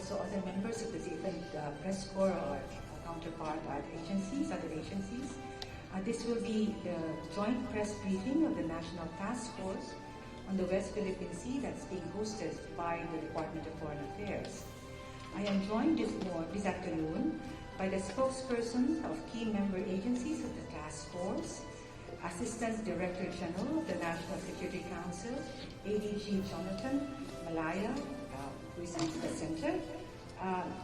also other members of the different press corps or counterpart agencies, other agencies. This will be the joint press briefing of the National Task Force on the West Philippine Sea that's being hosted by the Department of Foreign Affairs. I am joined this afternoon by the spokespersons of key member agencies of the task force, Assistant Director General of the National Security Council, ADG Jonathan Malaya, who is at the center,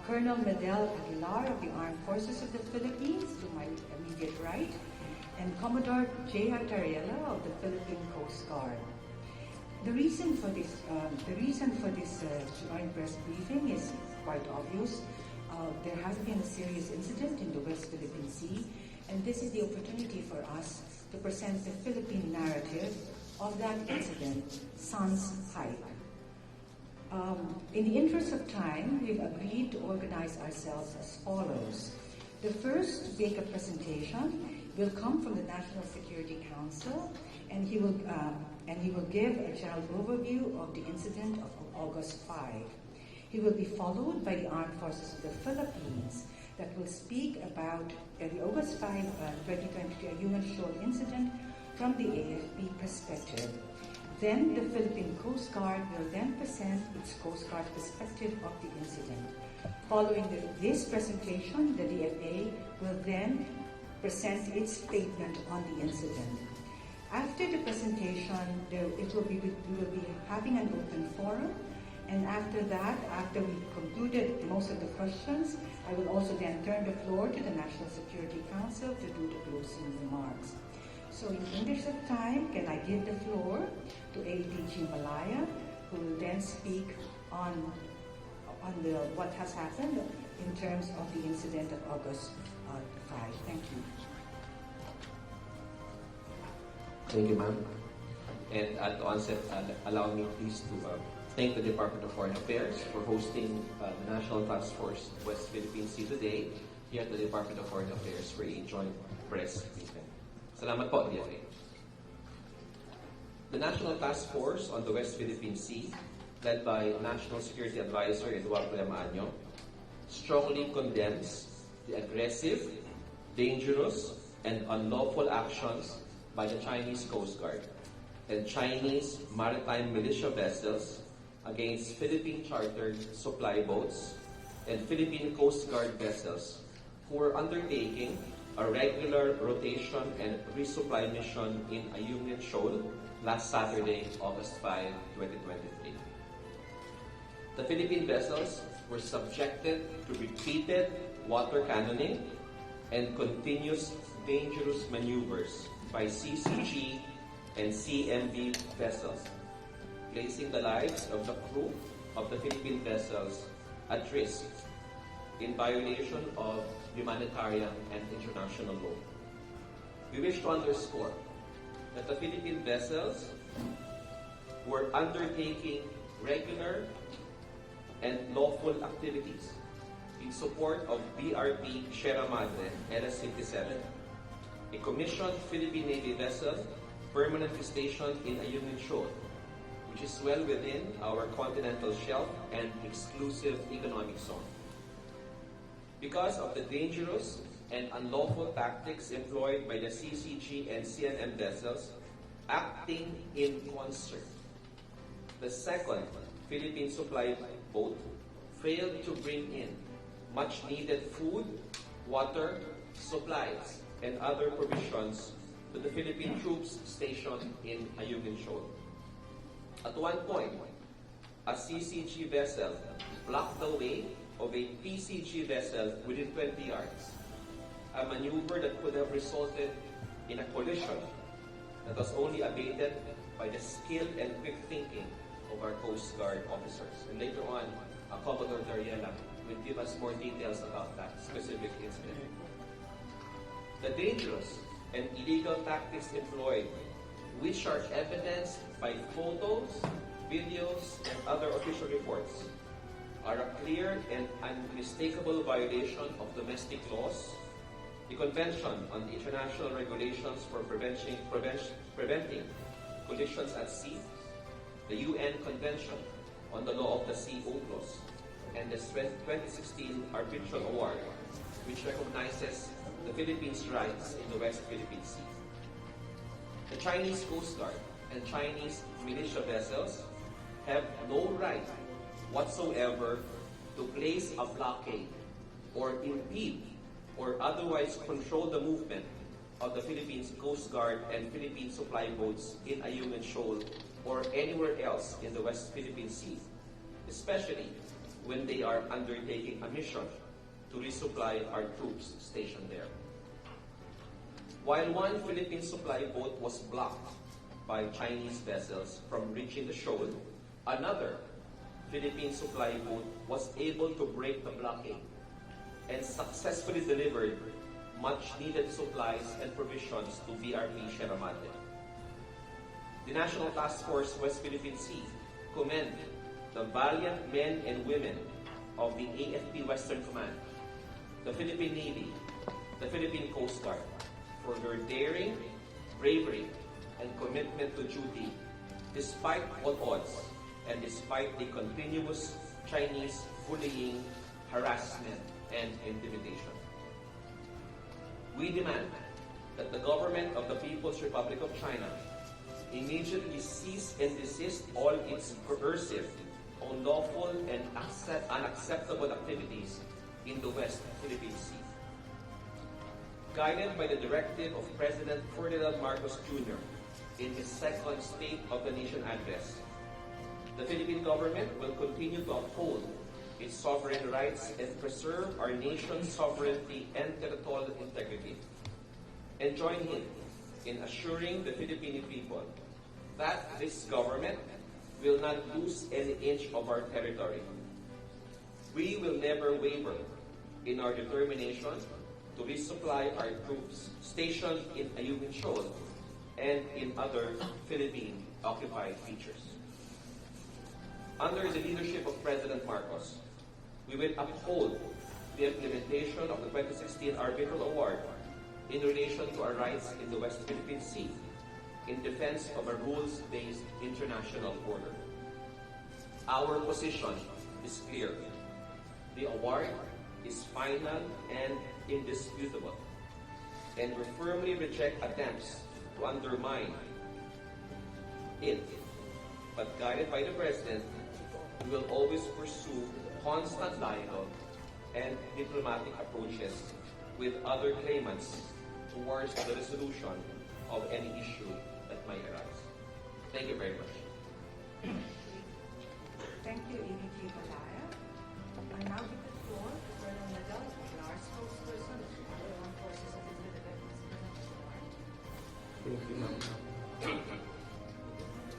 Colonel Medel Aguilar of the Armed Forces of the Philippines, to my immediate right, and Commodore Tarriela of the Philippine Coast Guard. The reason for this joint press briefing is quite obvious. There has been a serious incident in the West Philippine Sea, and this is the opportunity for us to present the Philippine narrative of that incident, sans hype. In the interest of time, we've agreed to organize ourselves as follows. The first to make a presentation will come from the National Security Council, and he will give a general overview of the incident of August 5. He will be followed by the Armed Forces of the Philippines that will speak about the August 5, 2022 Ayungin Shoal incident from the AFP perspective. Then the Philippine Coast Guard will then present its Coast Guard perspective of the incident. Following this presentation, the DFA will then present its statement on the incident. After the presentation, we will be having an open forum, and after that, after we concluded most of the questions, I will also then turn the floor to the National Security Council to do the closing remarks. So in the interest of time, can I give the floor to ADG Malaya, who will then speak on what has happened in terms of the incident of August 5. Thank you. Thank you, ma'am. And at the onset, allow me please to thank the Department of Foreign Affairs for hosting the National Task Force West Philippine Sea today here at the Department of Foreign Affairs for a joint press briefing. Salamat po, DFA. The National Task Force on the West Philippine Sea, led by National Security Advisor Eduardo Yamaño, strongly condemns the aggressive, dangerous, and unlawful actions by the Chinese Coast Guard and Chinese maritime militia vessels against Philippine chartered supply boats and Philippine Coast Guard vessels who were undertaking a regular rotation and resupply mission in Ayungin Shoal last Saturday, August 5, 2023. The Philippine vessels were subjected to repeated water cannoning and continuous dangerous maneuvers by CCG and CMB vessels, placing the lives of the crew of the Philippine vessels at risk in violation of humanitarian and international law. We wish to underscore that the Philippine vessels were undertaking regular and lawful activities in support of BRP Sierra Madre LS-57, a commissioned Philippine Navy vessel permanently stationed in Ayungin Shoal, which is well within our continental shelf and exclusive economic zone. Because of the dangerous and unlawful tactics employed by the CCG and CNM vessels acting in concert, the second Philippine supply boat failed to bring in much needed food, water, supplies, and other provisions to the Philippine troops stationed in Ayungin Shoal. At one point, a CCG vessel blocked the way of a PCG vessel within 20 yards, a maneuver that could have resulted in a collision that was only abated by the skill and quick thinking of our Coast Guard officers. And later on, Commodore Tarriela will give us more details about that specific incident. The dangerous and illegal tactics employed, which are evidenced by photos, videos, and other official reports, are a clear and unmistakable violation of domestic laws, the Convention on the International Regulations for Preventing Collisions at Sea, the UN Convention on the Law of the Sea, UNCLOS, and the 2016 Arbitral Award, which recognizes the Philippines' rights in the West Philippine Sea. The Chinese Coast Guard and Chinese militia vessels have no right whatsoever to place a blockade or impede or otherwise control the movement of the Philippines Coast Guard and Philippine supply boats in Ayungin Shoal or anywhere else in the West Philippine Sea, especially when they are undertaking a mission to resupply our troops stationed there. While one Philippine supply boat was blocked by Chinese vessels from reaching the shoal, another Philippine supply boat was able to break the blockade and successfully delivered much-needed supplies and provisions to BRP Sierra Madre. The National Task Force West Philippine Sea commend the valiant men and women of the AFP Western Command, the Philippine Navy, the Philippine Coast Guard for their daring, bravery, and commitment to duty despite all odds and despite the continuous Chinese bullying, harassment, and intimidation. We demand that the government of the People's Republic of China immediately cease and desist all its coercive, unlawful, and unacceptable activities in the West Philippine Sea. Guided by the directive of President Ferdinand Marcos Jr. in his second State of the Nation address, the Philippine government will continue to uphold its sovereign rights and preserve our nation's sovereignty and territorial integrity, and join him in assuring the Filipino people that this government will not lose any inch of our territory. We will never waver in our determination to resupply our troops stationed in Ayungin Shoal and in other Philippine-occupied features. Under the leadership of President Marcos, we will uphold the implementation of the 2016 Arbitral Award in relation to our rights in the West Philippine Sea in defense of a rules-based international order. Our position is clear. The award is final and indisputable, and we firmly reject attempts to undermine it. But guided by the President, we will always pursue constant dialogue and diplomatic approaches with other claimants towards the resolution of any issue that might arise. Thank you very much. Thank you, AVP Malaya. I now give the floor to Colonel Medel, Aguilar, Spokesperson of the Armed Forces of the Philippines. Thank you, ma'am.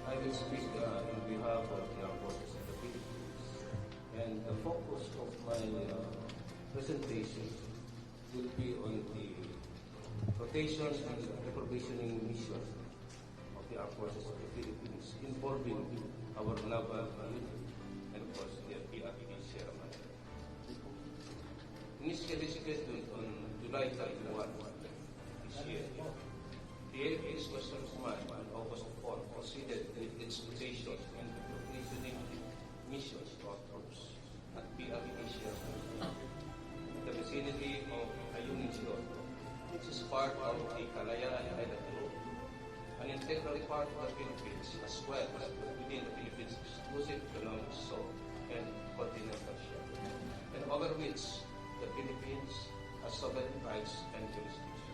I will speak on behalf of the Armed Forces of the Philippines. And the focus of my presentation will be on the rotation and reprovisioning mission of the Armed Forces of the Philippines involving our naval unit and of course the PRP Sierra Madre. Initially scheduled on July 31 this year, the AFP's Western Command on August 4 proceeded with its rotation and reprovisioning missions to our troops at PRP Sierra Madre, the vicinity of Ayungin Shoal, which is part of the Malaya Island group, an integral part of the Philippines as well as within the Philippines' exclusive economic zone and continental shelf, and over which the Philippines has sovereign rights and jurisdiction.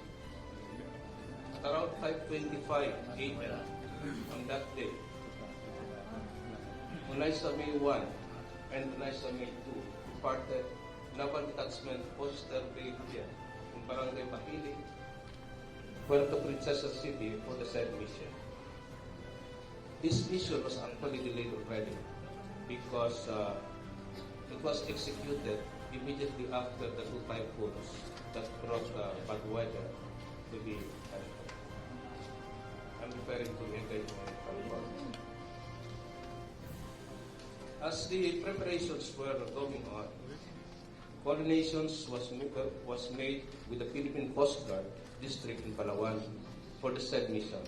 At around 5:25 a.m. on that day, Unisa May 1 and Unisa May 2 departed Naval Detachment Poster Brigade in Barangay Pahili, Puerto Princesa City for the said mission. This mission was actually delayed already because it was executed immediately after the two typhoons that brought bad weather to the island. I'm referring to Medel and California. As the preparations were going on, coordinations was made with the Philippine Coast Guard district in Palawan for the said mission.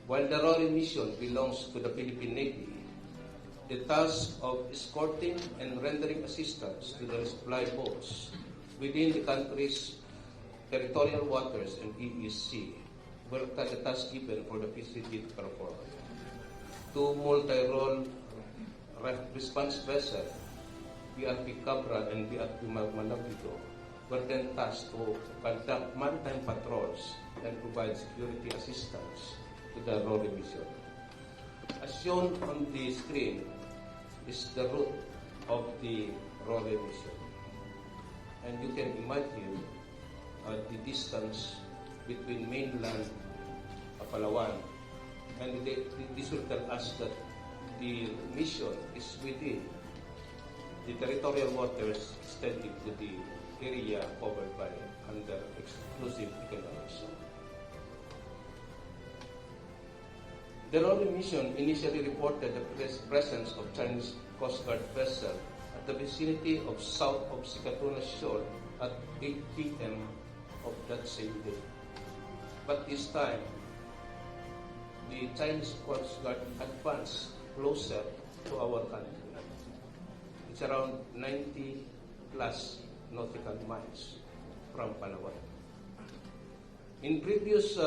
While the rolling mission belongs to the Philippine Navy, the task of escorting and rendering assistance to the supply boats within the country's territorial waters and EEZ were the task given for the PCG to perform. Two multi-role response vessels, BRP Cabra and BRP Malapido, were then tasked to conduct maritime patrols and provide security assistance to the RORE mission. As shown on the screen is the route of the RORE mission. And you can imagine the distance between mainland Palawan, and this will tell us that the mission is within the territorial waters extending to the area covered by under exclusive economic zone. The RORE mission initially reported the presence of Chinese Coast Guard vessel at the vicinity of south of Sikatuna Shoal at 8 p.m. of that same day. But this time, the Chinese Coast Guard advanced closer to our country. It's around 90 plus nautical miles from Palawan. In previous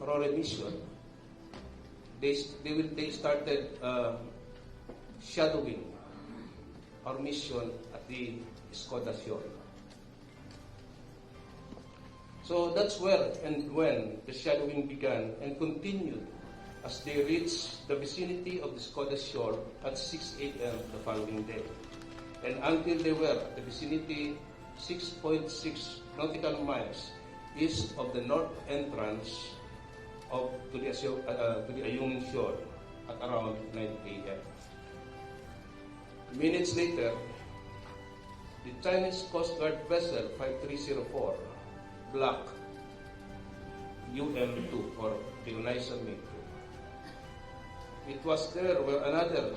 RORE mission, they started shadowing our mission at the Escoda Shoal. So that's where and when the shadowing began and continued as they reached the vicinity of the Escoda Shoal at 6 a.m. the following day. And until they were at the vicinity 6.6 nautical miles east of the north entrance to the Ayungin Shoal at around 9 a.m. Minutes later, the Chinese Coast Guard vessel 5304 Block UM2 or the Unaisa-May 2. It was there where another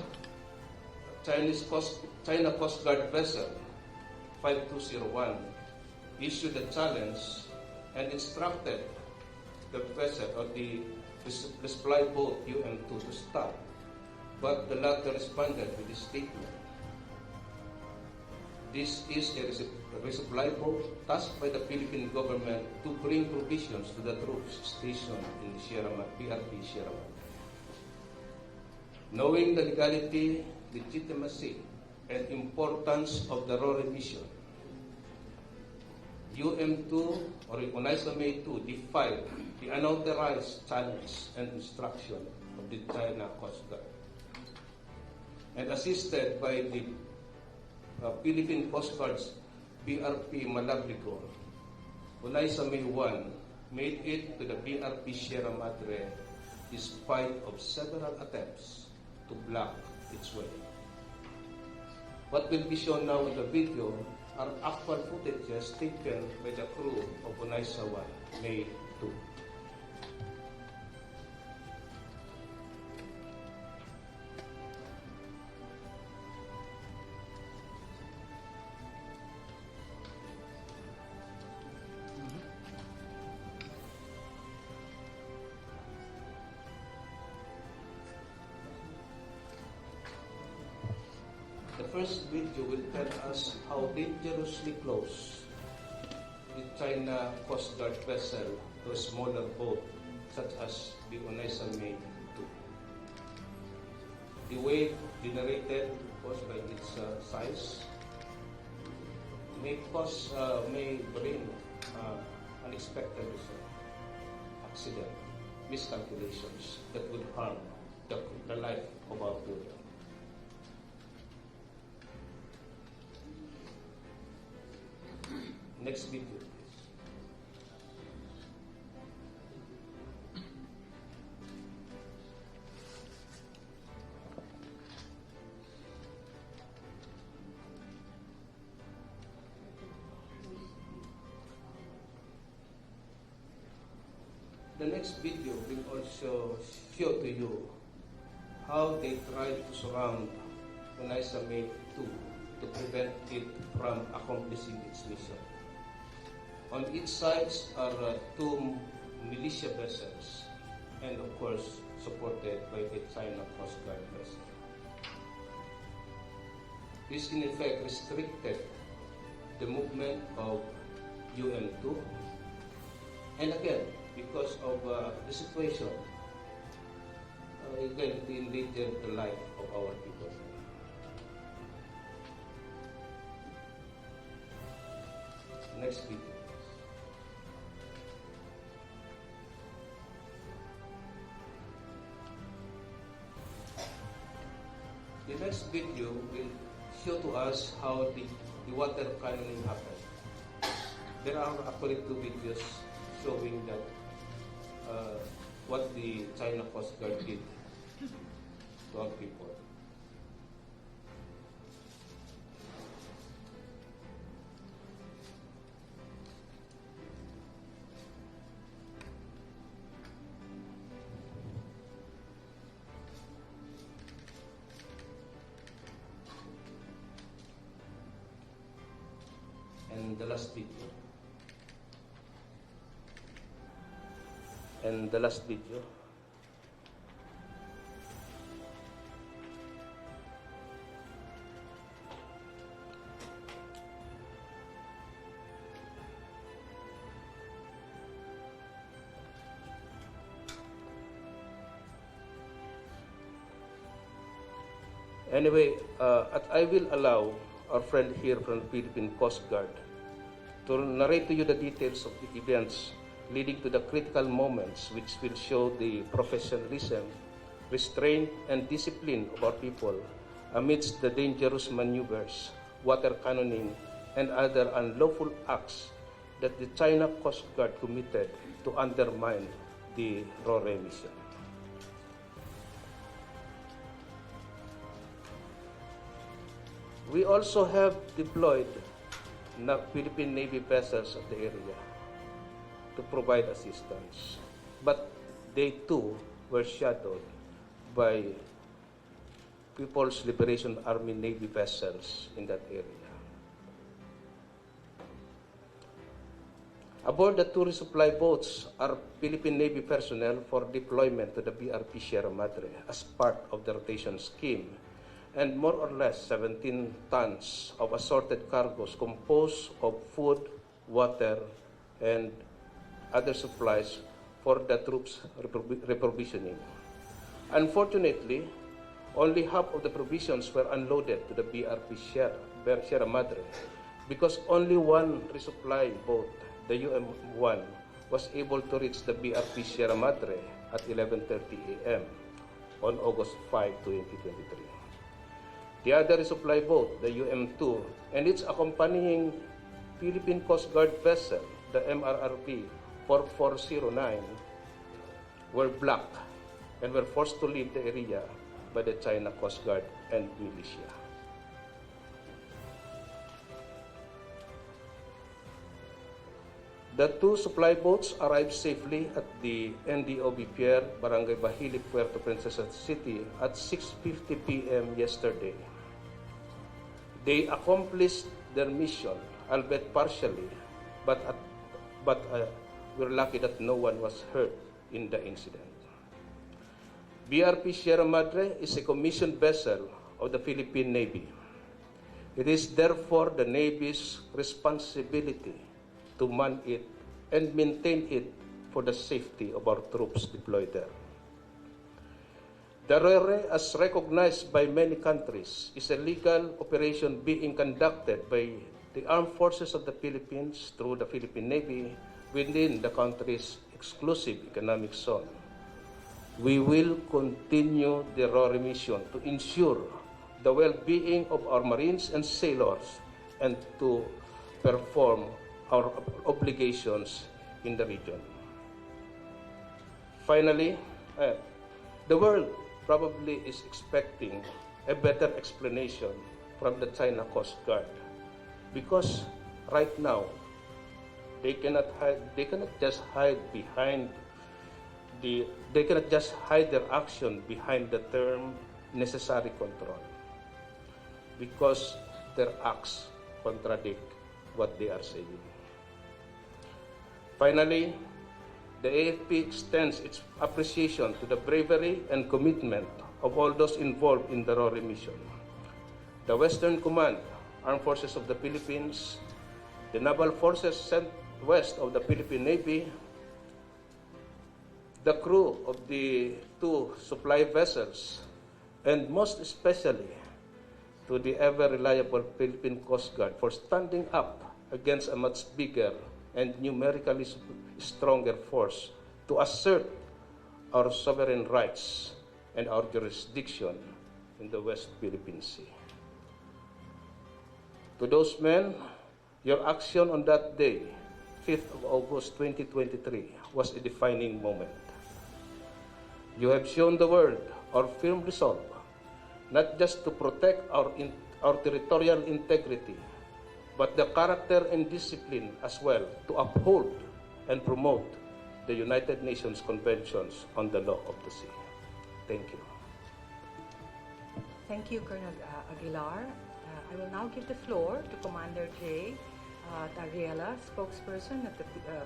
China Coast Guard vessel 5201 issued a challenge and instructed the vessel or the supply boat UM2 to stop, but the latter responded with a statement. This is a resupply boat tasked by the Philippine government to bring provisions to the troops stationed in BRP Sierra Madre. Knowing the legality, legitimacy, and importance of the RORE mission, UM2 or Unaisa-May 2 defied the unauthorized challenge and instruction of the China Coast Guard. And assisted by the Philippine Coast Guard's BRP Malapido, Unaisa-May 1 made it to the BRP Sierra Madre despite of several attempts to block its way. What will be shown now in the video are actual footages taken by the crew of Unaisa-1 May 2. The first video will tell us how dangerously close the China Coast Guard vessel to a smaller boat such as the Unaisa-May 2. The weight generated caused by its size may bring unexpected accident, miscalculations that would harm the life of our people. Next video, please. The next video will also show to you how they tried to surround Unaisa-May 2 to prevent it from accomplishing its mission. On each side are two militia vessels and of course supported by the China Coast Guard vessel. This in effect restricted the movement of UM2. And again, because of the situation, again, it endangered the life of our people. Next video. The next video will show to us how the water cannoning happened. There are actually two videos showing that what the China Coast Guard did to our people. And the last video. And the last video. Anyway, I will allow our friend here from the Philippine Coast Guard to narrate to you the details of the events leading to the critical moments which will show the professionalism, restraint, and discipline of our people amidst the dangerous maneuvers, water cannoning, and other unlawful acts that the China Coast Guard committed to undermine the RORE mission. We also have deployed Philippine Navy vessels at the area to provide assistance, but they too were shadowed by People's Liberation Army Navy vessels in that area. Aboard the two resupply boats are Philippine Navy personnel for deployment to the BRP Sierra Madre as part of the rotation scheme, and more or less 17 tons of assorted cargoes composed of food, water, and other supplies for the troops' reprovisioning. Unfortunately, only half of the provisions were unloaded to the BRP Sierra Madre because only one resupply boat, the UM1, was able to reach the BRP Sierra Madre at 11:30 a.m. on August 5, 2023. The other resupply boat, the UM2, and its accompanying Philippine Coast Guard vessel, the MRRP 4409, were blocked and were forced to leave the area by the China Coast Guard and militia. The two supply boats arrived safely at the NTF-WPS, Barangay Bahili, Puerto Princesa City at 6:50 p.m. yesterday. They accomplished their mission, albeit partially, but we're lucky that no one was hurt in the incident. BRP Sierra Madre is a commissioned vessel of the Philippine Navy. It is therefore the Navy's responsibility to man it and maintain it for the safety of our troops deployed there. The RORE, as recognized by many countries, is a legal operation being conducted by the Armed Forces of the Philippines through the Philippine Navy within the country's exclusive economic zone. We will continue the RORE mission to ensure the well-being of our Marines and sailors and to perform our obligations in the region. Finally, the world probably is expecting a better explanation from the China Coast Guard, because right now they cannot just hide their action behind the term necessary control, because their acts contradict what they are saying. Finally, the AFP extends its appreciation to the bravery and commitment of all those involved in the RORE mission. the Western Command, Armed Forces of the Philippines, the Naval Forces sent west of the Philippine Navy, the crew of the 2 supply vessels, and most especially to the ever-reliable Philippine Coast Guard for standing up against a much bigger and numerically stronger force to assert our sovereign rights and our jurisdiction in the West Philippine Sea. To those men, your action on that day, 5th of August 2023, was a defining moment. You have shown the world our firm resolve, not just to protect our territorial integrity, but the character and discipline as well to uphold and promote the United Nations Conventions on the Law of the Sea. Thank you. Thank you, Colonel Aguilar. I will now give the floor to Commander J. Tarriela, spokesperson of the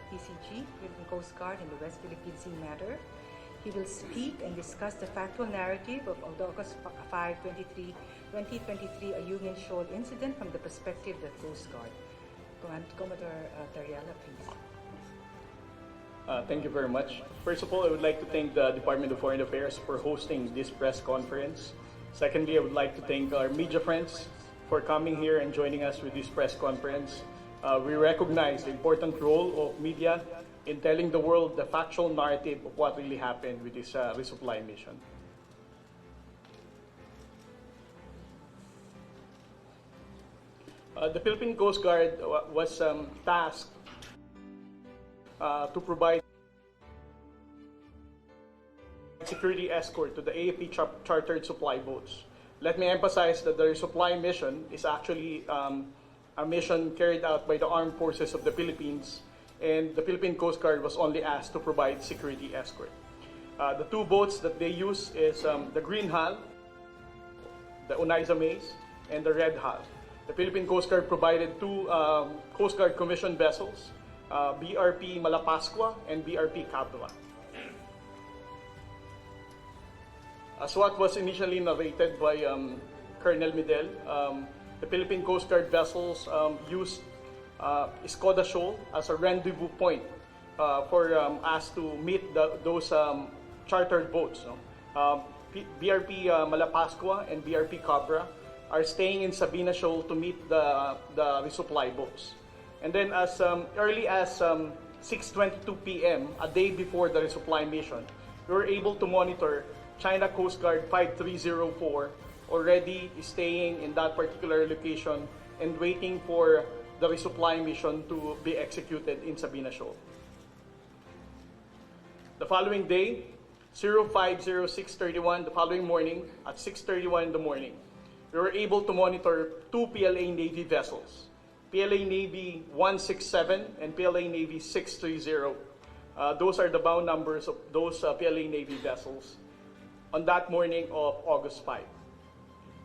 PCG, Philippine Coast Guard in the West Philippine Sea matter. He will speak and discuss the factual narrative of the August 5, 2023 Ayungin Shoal incident from the perspective of the Coast Guard. Commodore Tarriela, please. Thank you very much. First of all, I would like to thank the Department of Foreign Affairs for hosting this press conference. Secondly, I would like to thank our media friends for coming here and joining us with this press conference. We recognize the important role of media in telling the world the factual narrative of what really happened with this resupply mission. The Philippine Coast Guard was tasked to provide security escort to the AFP chartered supply boats. Let me emphasize that the resupply mission is actually a mission carried out by the Armed Forces of the Philippines, and the Philippine Coast Guard was only asked to provide security escort. The 2 boats that they use is the green hull, the Unaiza Maze, and the red hull. The Philippine Coast Guard provided 2 Coast Guard commissioned vessels, BRP Malapascua and BRP Capua. As what was initially narrated by Colonel Medel, the Philippine Coast Guard vessels used Ayungin Shoal as a rendezvous point for us to meet those chartered boats. BRP Malapascua and BRP Capra are staying in Sabina Shoal to meet the resupply boats. And then as early as 6:22 p.m., a day before the resupply mission, we were able to monitor China Coast Guard 5304 already staying in that particular location and waiting for the resupply mission to be executed in Sabina Shoal. The following day, 050631, the following morning at 6:31 in the morning, we were able to monitor 2 PLA Navy vessels, PLA Navy 167 and PLA Navy 630. Those are the bound numbers of those PLA Navy vessels on that morning of August 5.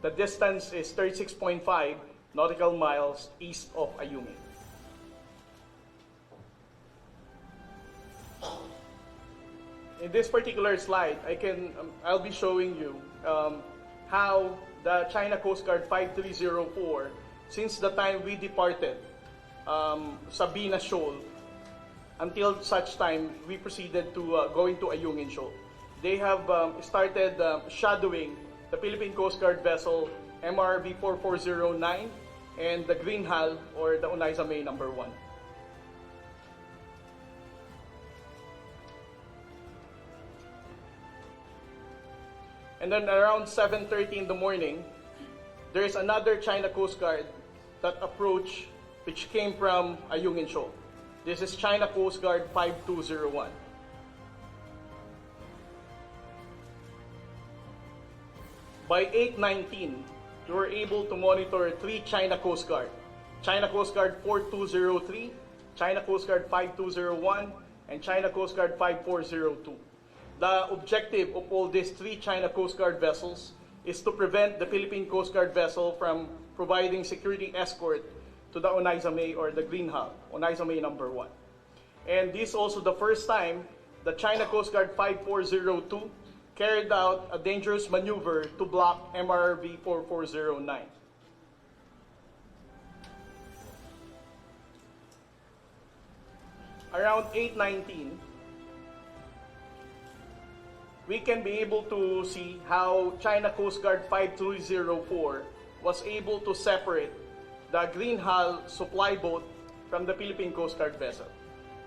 The distance is 36.5 nautical miles east of Ayungin. In this particular slide, I'll be showing you how the China Coast Guard 5304, since the time we departed Sabina Shoal until such time we proceeded to going to Ayungin Shoal. They have started shadowing the Philippine Coast Guard vessel MRV 4409 and the green hull or the Unaiza May number 1. And then around 7:30 in the morning, there is another China Coast Guard that approached, which came from Ayungin Shoal. This is China Coast Guard 5201. By 8:19, we were able to monitor 3 China Coast Guard. China Coast Guard 4203, China Coast Guard 5201, and China Coast Guard 5402. The objective of all these 3 China Coast Guard vessels is to prevent the Philippine Coast Guard vessel from providing security escort to the Unaiza May or the green hull, Unaiza May number 1. And this is also the first time the China Coast Guard 5402 carried out a dangerous maneuver to block MRV 4409. around 8:19, we can be able to see how China Coast Guard 5304 was able to separate the green hull supply boat from the Philippine Coast Guard vessel.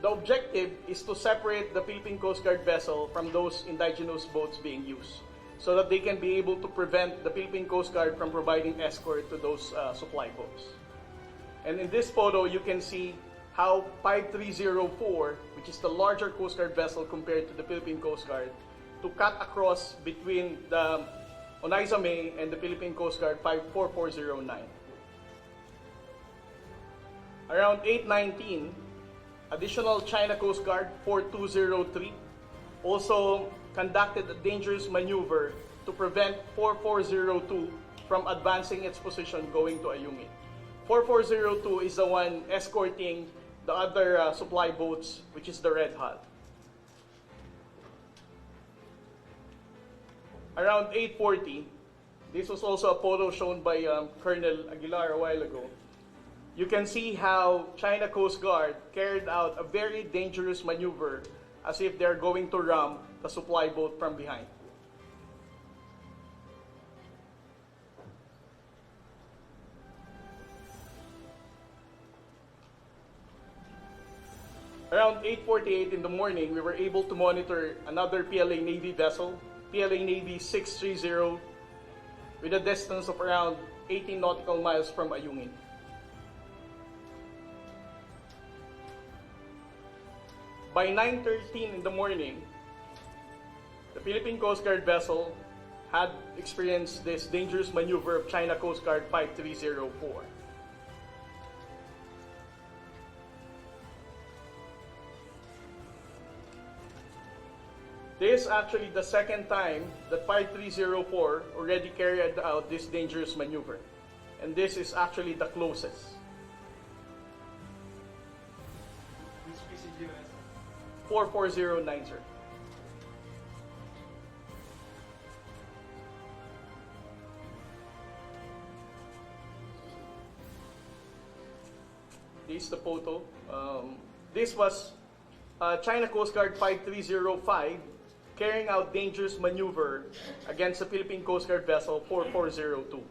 The objective is to separate the Philippine Coast Guard vessel from those indigenous boats being used, so that they can be able to prevent the Philippine Coast Guard from providing escort to those supply boats. And in this photo, you can see how 5304, which is the larger Coast Guard vessel compared to the Philippine Coast Guard, to cut across between the Oneida May and the Philippine Coast Guard 4409. Around 8:19, additional China Coast Guard 4203 also conducted a dangerous maneuver to prevent 4402 from advancing its position going to Ayungin. 4402 is the one escorting the other supply boats, which is the red hull. Around 8:40, this was also a photo shown by Colonel Aguilar a while ago. You can see how China Coast Guard carried out a very dangerous maneuver as if they're going to ram the supply boat from behind. Around 8:48 in the morning, we were able to monitor another PLA Navy vessel, PLA Navy 630, with a distance of around 18 nautical miles from Ayungin. By 9:13 in the morning, the Philippine Coast Guard vessel had experienced this dangerous maneuver of China Coast Guard 5304. This is actually the second time that 5304 already carried out this dangerous maneuver. And this is actually the closest. Which PCGO is 4409, sir. This is the photo. This was China Coast Guard 5305 carrying out dangerous maneuver against the Philippine Coast Guard vessel 4402.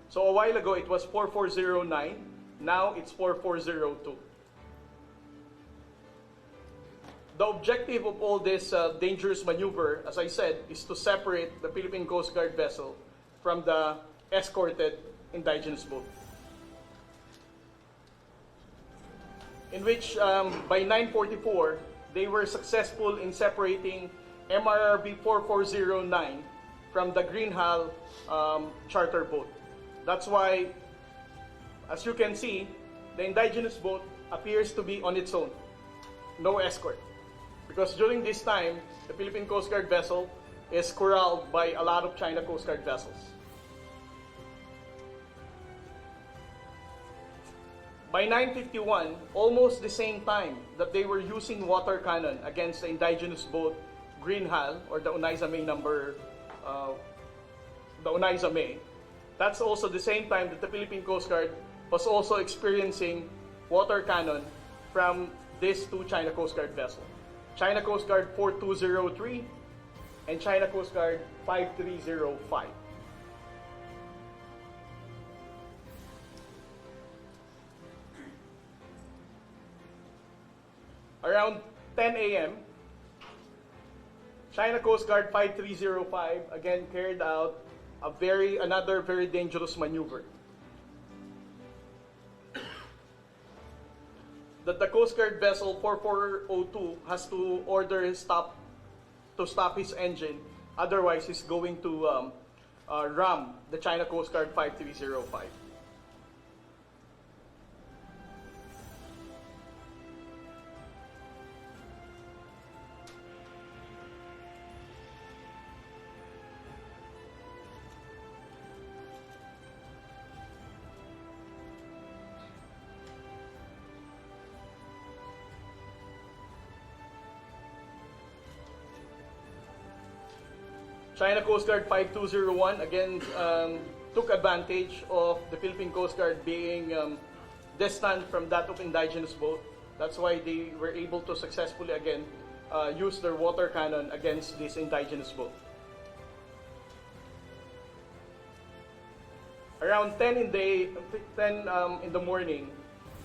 So a while ago it was 4409, now it's 4402. The objective of all this dangerous maneuver, as I said, is to separate the Philippine Coast Guard vessel from the escorted indigenous boat. In which by 9:44, they were successful in separating MRRB 4409 from the green hull charter boat. That's why, as you can see, the indigenous boat appears to be on its own, no escort. Because during this time, the Philippine Coast Guard vessel is corralled by a lot of China Coast Guard vessels. By 9:51, almost the same time that they were using water cannon against the indigenous boat Green Hull, or the Oneida May number, the Oneida May, that's also the same time that the Philippine Coast Guard was also experiencing water cannon from these two China Coast Guard vessels. China Coast Guard 4203 and China Coast Guard 5305. Around 10 a.m., China Coast Guard 5305 again carried out another very dangerous maneuver. That the Coast Guard vessel 4402 has to order to stop his engine, otherwise he's going to ram the China Coast Guard 5305. China Coast Guard 5201 again took advantage of the Philippine Coast Guard being distant from that of indigenous boat That's why they were able to successfully again use their water cannon against this indigenous boat. Around 10 in the morning,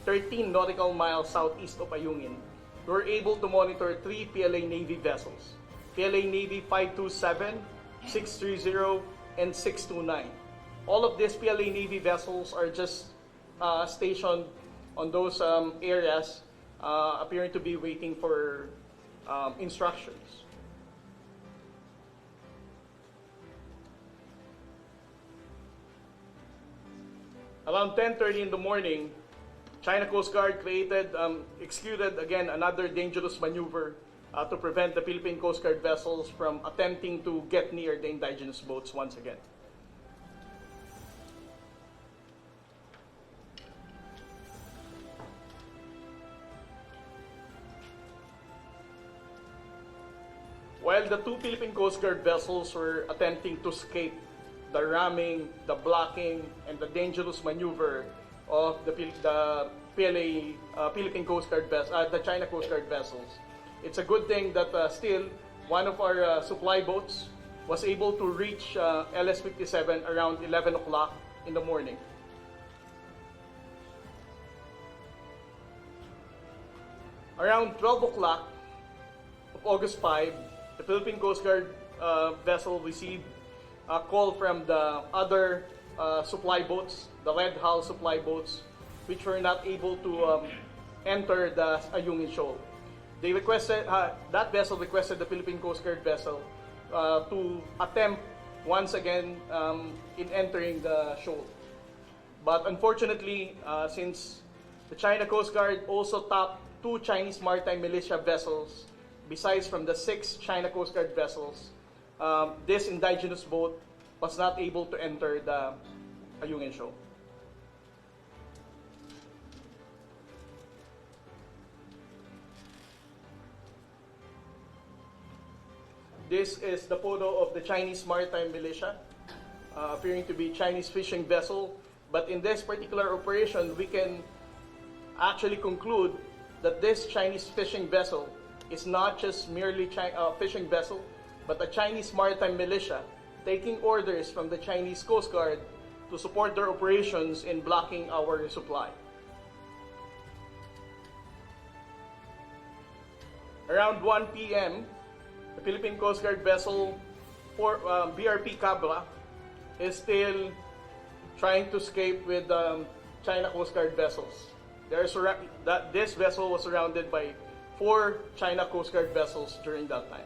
13 nautical miles southeast of Ayungin, we were able to monitor 3 PLA Navy vessels. PLA Navy 527, 630, and 629. All of these PLA Navy vessels are just stationed on those areas, appearing to be waiting for instructions. Around 10:30 in the morning, China Coast Guard executed again another dangerous maneuver to prevent the Philippine Coast Guard vessels from attempting to get near the indigenous boats once again. While the two Philippine Coast Guard vessels were attempting to escape the ramming, the blocking, and the dangerous maneuver of the Philippine Coast Guard the China Coast Guard vessels, it's a good thing that still one of our supply boats was able to reach LS-57 around 11 o'clock in the morning. Around 12 o'clock of August 5, the Philippine Coast Guard vessel received a call from the other supply boats, the red hull supply boats, which were not able to enter the Ayungin Shoal. They requested, that vessel requested the Philippine Coast Guard vessel to attempt once again in entering the shoal. But unfortunately, since the China Coast Guard also tapped 2 Chinese maritime militia vessels, besides from the 6 China Coast Guard vessels, this indigenous boat was not able to enter the Ayungin Shoal. This is the photo of the Chinese maritime militia, appearing to be Chinese fishing vessel. But in this particular operation, we can actually conclude that this Chinese fishing vessel is not just merely a fishing vessel, but a Chinese maritime militia taking orders from the Chinese Coast Guard to support their operations in blocking our resupply. Around 1 p.m., the Philippine Coast Guard vessel BRP Cabra is still trying to escape with China Coast Guard vessels. This vessel was surrounded by 4 China Coast Guard vessels during that time.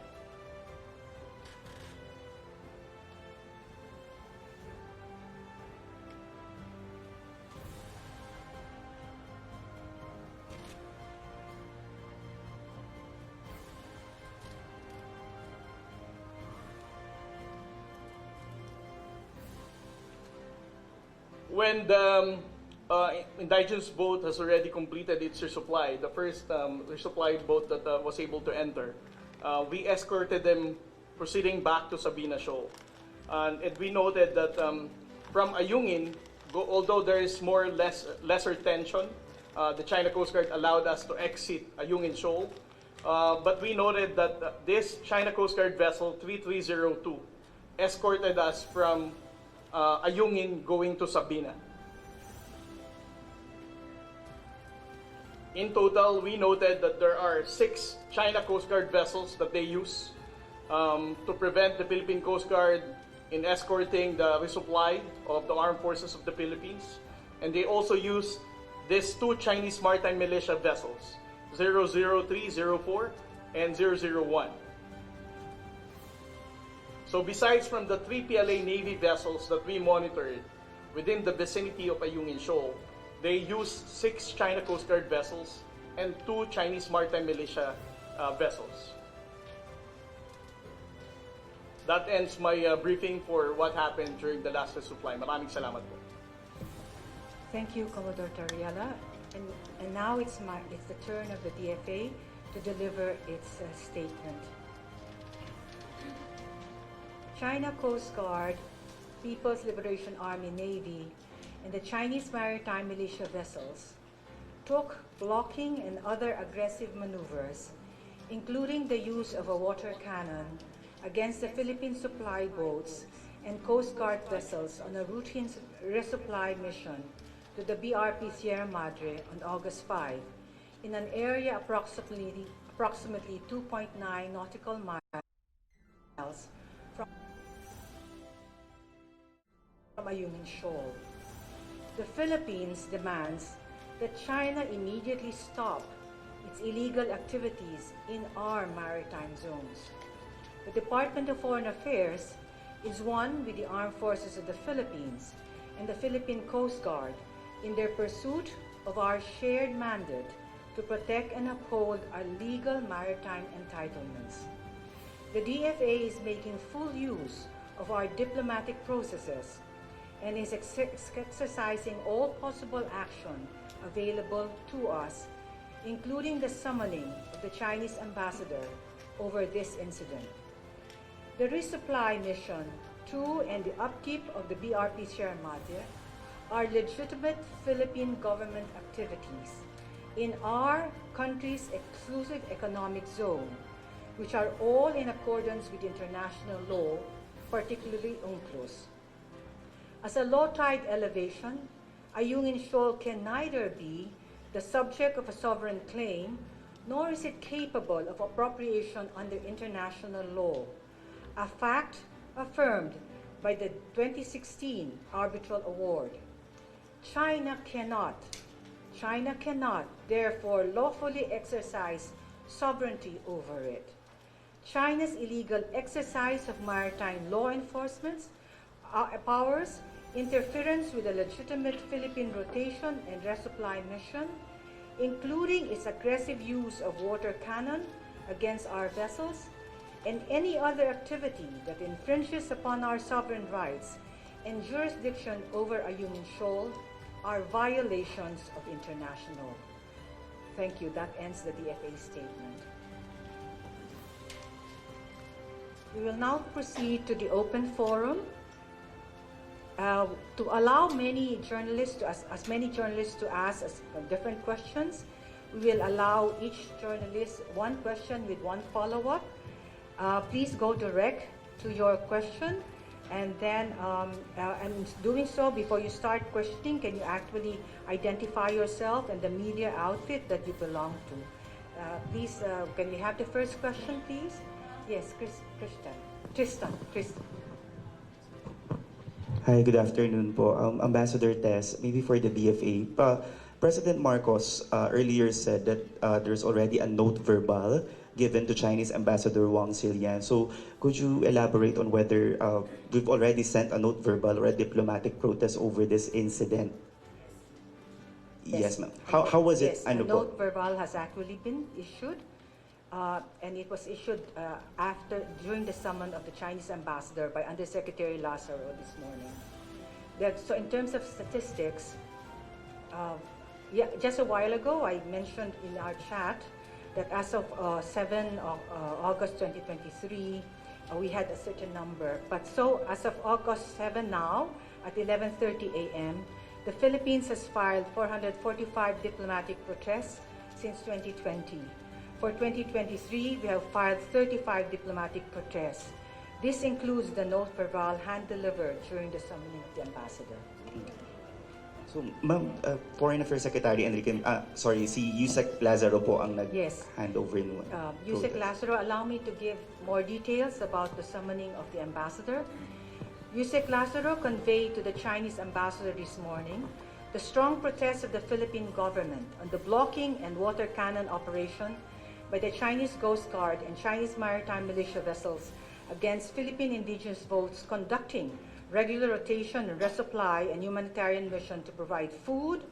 When the indigenous boat has already completed its resupply, the first resupply boat that was able to enter, we escorted them proceeding back to Sabina Shoal. And we noted that from Ayungin, although there is lesser tension, the China Coast Guard allowed us to exit Ayungin Shoal. But we noted that this China Coast Guard vessel 3302 escorted us from Ayungin going to Sabina. In total, we noted that there are 6 China Coast Guard vessels that they use to prevent the Philippine Coast Guard in escorting the resupply of the armed forces of the Philippines. And they also use these 2 Chinese maritime militia vessels, 00304 and 001. So besides from the 3 PLA Navy vessels that we monitored within the vicinity of Ayungin Shoal, they used 6 China Coast Guard vessels and 2 Chinese maritime militia vessels. That ends my briefing for what happened during the last resupply. Maraming salamat po. Thank you, Commodore Tarriela. And now it's the turn of the DFA to deliver its statement. China Coast Guard, People's Liberation Army Navy, and the Chinese maritime militia vessels undertook blocking and other aggressive maneuvers, including the use of a water cannon against the Philippine supply boats and Coast Guard vessels on a routine resupply mission to the BRP Sierra Madre on August 5 in an area approximately 2.9 nautical miles from Ayungin Shoal. The Philippines demands that China immediately stop its illegal activities in our maritime zones. The Department of Foreign Affairs is one with the Armed Forces of the Philippines and the Philippine Coast Guard in their pursuit of our shared mandate to protect and uphold our legal maritime entitlements. The DFA is making full use of our diplomatic processes and is exercising all possible action available to us, including the summoning of the Chinese ambassador over this incident. The resupply mission to and the upkeep of the BRP Sierra Madre are legitimate Philippine government activities in our country's exclusive economic zone, which are all in accordance with international law, particularly UNCLOS. As a low tide elevation, Ayungin Shoal can neither be the subject of a sovereign claim, nor is it capable of appropriation under international law, a fact affirmed by the 2016 arbitral award. China cannot, therefore, lawfully exercise sovereignty over it. China's illegal exercise of maritime law enforcement powers, interference with a legitimate Philippine rotation and resupply mission, including its aggressive use of water cannon against our vessels, and any other activity that infringes upon our sovereign rights and jurisdiction over Ayungin Shoal are violations of international. Thank you. That ends the DFA statement. We will now proceed to the open forum. To allow many journalists to as many journalists to ask different questions, we will allow each journalist one question with one follow-up. Please go direct to your question, and then and doing so, before you start questioning, can you actually identify yourself and the media outfit that you belong to? Please, can we have the first question, please? Yes, Tristan. Hi, good afternoon po. Ambassador Tess, maybe for the DFA. President Marcos earlier said that there's already a note verbal given to Chinese Ambassador Wang Xilian. So could you elaborate on whether we've already sent a note verbal or a diplomatic protest over this incident? Yes, ma'am. How was it? Yes, a note verbal has actually been issued. And it was issued during the summon of the Chinese ambassador by Undersecretary Lazaro this morning. So in terms of statistics, just a while ago I mentioned in our chat that as of 7 August 2023, we had a certain number. But so as of August 7 now, at 11:30 a.m., the Philippines has filed 445 diplomatic protests since 2020. For 2023, we have filed 35 diplomatic protests. This includes the note verbal hand-delivered during the summoning of the ambassador. So, ma'am, Foreign Affairs Secretary Enrique, si Yusek Lazaro po ang nag-hand over nun. Yusek Lazaro, allow me to give more details about the summoning of the ambassador. Yusek Lazaro conveyed to the Chinese ambassador this morning the strong protest of the Philippine government on the blocking and water cannon operation by the Chinese Coast Guard and Chinese maritime militia vessels against Philippine indigenous boats conducting regular rotation and resupply and humanitarian mission to provide food,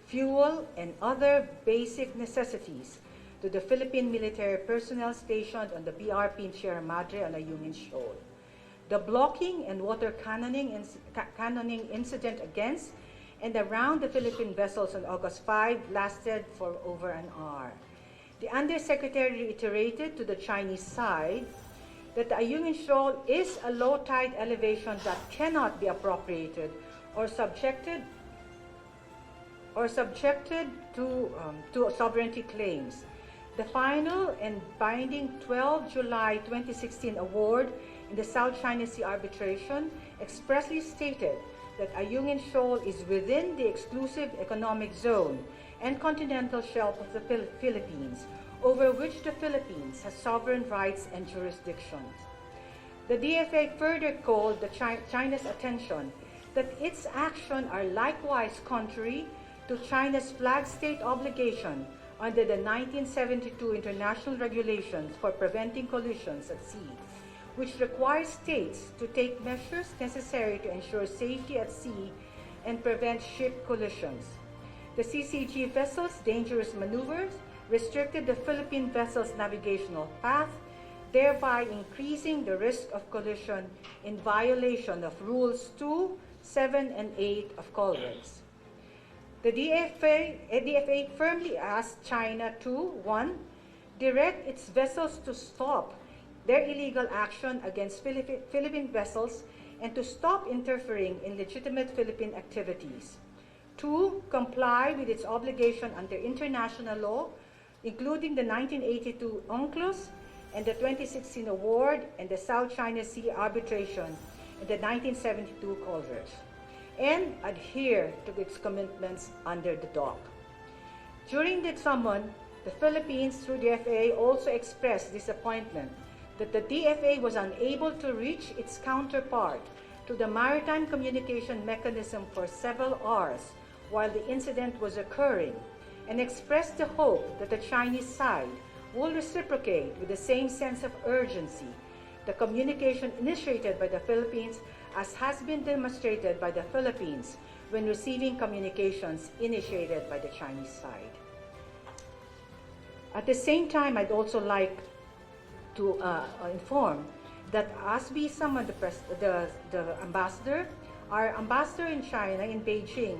fuel, and other basic necessities to the Philippine military personnel stationed on the BRP in Sierra Madre on Ayungin Shoal. The blocking and water cannoning incident against and around the Philippine vessels on August 5 lasted for over an hour. The Undersecretary reiterated to the Chinese side that the Ayungin Shoal is a low tide elevation that cannot be appropriated or subjected or subjected to sovereignty claims. The final and binding 12 July 2016 award in the South China Sea arbitration expressly stated that Ayungin Shoal is within the exclusive economic zone and continental shelf of the Philippines, over which the Philippines has sovereign rights and jurisdictions. The DFA further called China's attention that its actions are likewise contrary to China's flag state obligation under the 1972 International Regulations for Preventing Collisions at Sea, which requires states to take measures necessary to ensure safety at sea and prevent ship collisions. The CCG vessels' dangerous maneuvers restricted the Philippine vessel's navigational path, thereby increasing the risk of collision in violation of Rules 2, 7, and 8 of Colrex. The DFA firmly asked China to 1. Direct its vessels to stop their illegal action against Philippine vessels and to stop interfering in legitimate Philippine activities. 2. Comply with its obligation under international law, including the 1982 UNCLOS and the 2016 award and the South China Sea arbitration and the 1972 Colrex, and adhere to its commitments under the dock. During the summon, the Philippines, through the DFA, also expressed disappointment that the DFA was unable to reach its counterpart to the maritime communication mechanism for several hours while the incident was occurring, and expressed the hope that the Chinese side will reciprocate with the same sense of urgency the communication initiated by the Philippines, as has been demonstrated by the Philippines when receiving communications initiated by the Chinese side. At the same time, I'd also like to inform that as we summoned the ambassador, our ambassador in China, in Beijing,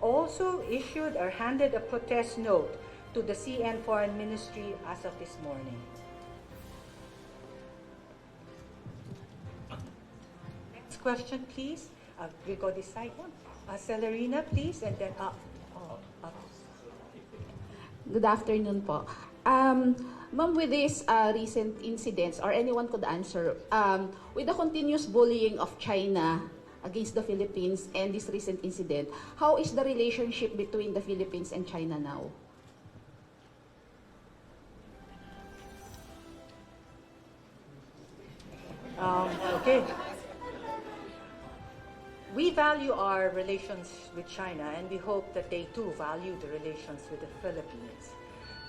also issued or handed a protest note to the CN Foreign Ministry as of this morning. Next question, please. We'll go this side. Celerina, please, and then Good afternoon po. Ma'am, with these recent incidents, or anyone could answer, with the continuous bullying of China against the Philippines and this recent incident, how is the relationship between the Philippines and China now? Okay. We value our relations with China, and we hope that they too value the relations with the Philippines.